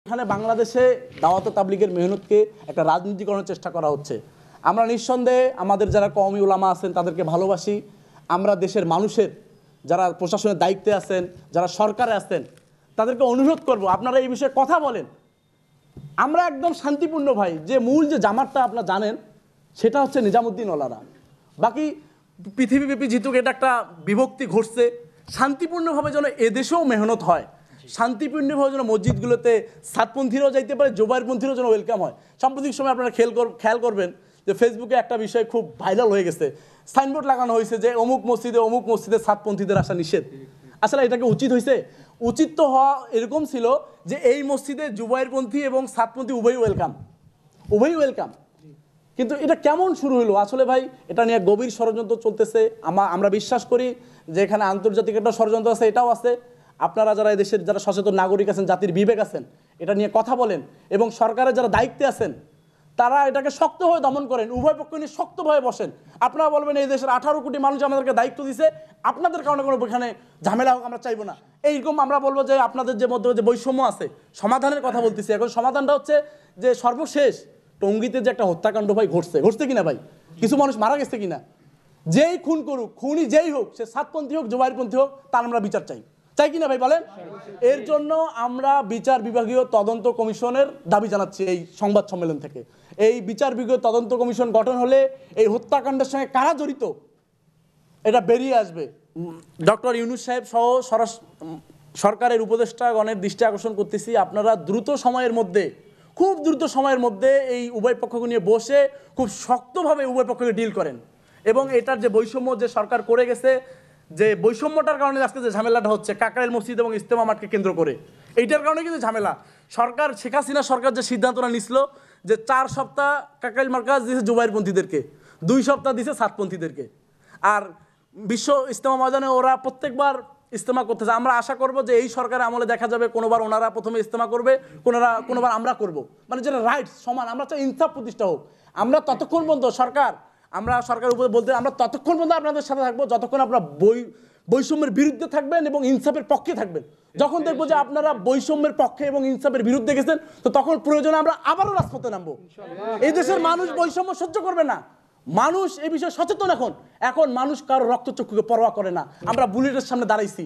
এখানে বাংলাদেশে দাওয়াত তাবলীগের মেহনতকে একটা রাজনীতিকরণের চেষ্টা করা হচ্ছে। আমরা নিঃসন্দেহে আমাদের যারা কওমি উলামা আছেন তাদেরকে ভালোবাসি। আমরা দেশের মানুষের যারা প্রশাসনের দায়িত্বে আছেন, যারা সরকারে আছেন, তাদেরকে অনুরোধ করব আপনারা এই বিষয়ে কথা বলেন। আমরা একদম শান্তিপূর্ণ ভাই, যে মূল যে জামাতটা আপনারা জানেন সেটা হচ্ছে নিজামুদ্দিন ওলারা। বাকি পৃথিবীব্যাপী জিতুক এটা একটা বিভক্তি ঘটছে, শান্তিপূর্ণভাবে যেন এদেশেও মেহনত হয়, শান্তিপূর্ণভাবে যেন মসজিদগুলোতে সাতপন্থীরাও যাইতে পারে, জোবাইরপন্থীরাও যেন ওয়েলকাম হয়। সাম্প্রতিক সময় আপনারা খেয়াল করবেন যে ফেসবুকে একটা বিষয় খুব ভাইরাল হয়ে গেছে, সাইনবোর্ড লাগানো হয়েছে যে অমুক মসজিদে সাতপন্থীদের আসা নিষেধ। আসলে এটাকে উচিত হয়েছে? উচিত তো হওয়া এরকম ছিল যে এই মসজিদে জুবাইরপন্থী এবং সাতপন্থী উভয়ই ওয়েলকাম। কিন্তু এটা কেমন শুরু হলো? আসলে ভাই এটা নিয়ে গভীর ষড়যন্ত্র চলতেছে। আমরা বিশ্বাস করি যে এখানে আন্তর্জাতিক একটা ষড়যন্ত্র আছে, এটাও আছে। আপনারা যারা এদেশের যারা সচেতন নাগরিক আছেন, জাতির বিবেক আছেন, এটা নিয়ে কথা বলেন এবং সরকারের যারা দায়িত্বে আছেন তারা এটাকে শক্তভাবে দমন করেন, উভয় পক্ষ নিয়ে শক্তভাবে বসেন। আপনারা বলবেন এই দেশের 18 কোটি মানুষ আমাদেরকে দায়িত্ব দিছে, আপনাদের কারণে কোনো এখানে ঝামেলা হোক আমরা চাইবো না। এইরকম আমরা বলবো যে আপনাদের যে মধ্যে যে বৈষম্য আছে, সমাধানের কথা বলতেছি। এখন সমাধানটা হচ্ছে যে সর্বশেষ টঙ্গীতে যে একটা হত্যাকাণ্ড ভাই ঘটছে কিনা ভাই, কিছু মানুষ মারা গেছে কিনা, যেই খুন করুক, খুনি যেই হোক, সে সাতপন্থী হোক জোবাইরপন্থী হোক, তার আমরা বিচার চাই কিনা ভাই বলেন? এর জন্য আমরা বিচার বিভাগীয় তদন্ত কমিশনের দাবি জানাচ্ছি এই সংবাদ সম্মেলন থেকে। এই বিচার বিভাগীয় তদন্ত কমিশন গঠন হলে এই হত্যাকাণ্ডের সঙ্গে কারা জড়িত এটা বেরিয়ে আসবে। ডক্টর ইউনূস সাহেব সহ সরকারের উপদেষ্টাগণের দৃষ্টি আকর্ষণ করতেছি, আপনারা খুব দ্রুত সময়ের মধ্যে এই উভয় পক্ষকে নিয়ে বসে খুব শক্তভাবে উভয় পক্ষকে ডিল করেন এবং এটার যে বৈষম্য যে সরকার করে গেছে, যে বৈষম্যটার কারণে আজকে যে ঝামেলাটা হচ্ছে কাকরাইল মসজিদ এবং ইজতেমা মাঠকে কেন্দ্র করে, এইটার কারণে কিন্তু ঝামেলা। শেখ হাসিনা সরকার যে সিদ্ধান্তটা নিছিল যে 4 সপ্তাহ কাকরাইল মার্কাজ দিয়েছে জুবাইরপন্থীদেরকে, 2 সপ্তাহ দিয়েছে সাতপন্থীদেরকে, আর বিশ্ব ইজতেমা ময়দানে ওরা প্রত্যেকবার ইজতেমা করতেছে। আমরা আশা করব যে এই সরকারের আমলে দেখা যাবে কোনোবার ওনারা প্রথমে ইজতেমা করবে, কোনোবার আমরা করব, মানে যেটা রাইটস সমান। আমরা চাই ইনসাফ প্রতিষ্ঠা হোক। আমরা ততক্ষণ পর্যন্ত সরকারের উপরে বলতে আমরা ততক্ষণ পর্যন্ত আপনাদের সাথে থাকবো যতক্ষণ আপনারা বৈষম্যের বিরুদ্ধে থাকবেন এবং ইনসাফের পক্ষে থাকবেন। যখন দেখবো যে আপনারা বৈষম্যের পক্ষে এবং ইনসাফের বিরুদ্ধে গেছেন, তো তখন প্রয়োজনে আমরা আবারও রাজপথে নামবো। এই দেশের মানুষ বৈষম্য সহ্য করবে না। মানুষ এই বিষয়ে সচেতন। এখন মানুষ কারো রক্তচক্ষুকে পরোয়া করে না। আমরা বুলেটের সামনে দাঁড়াইছি।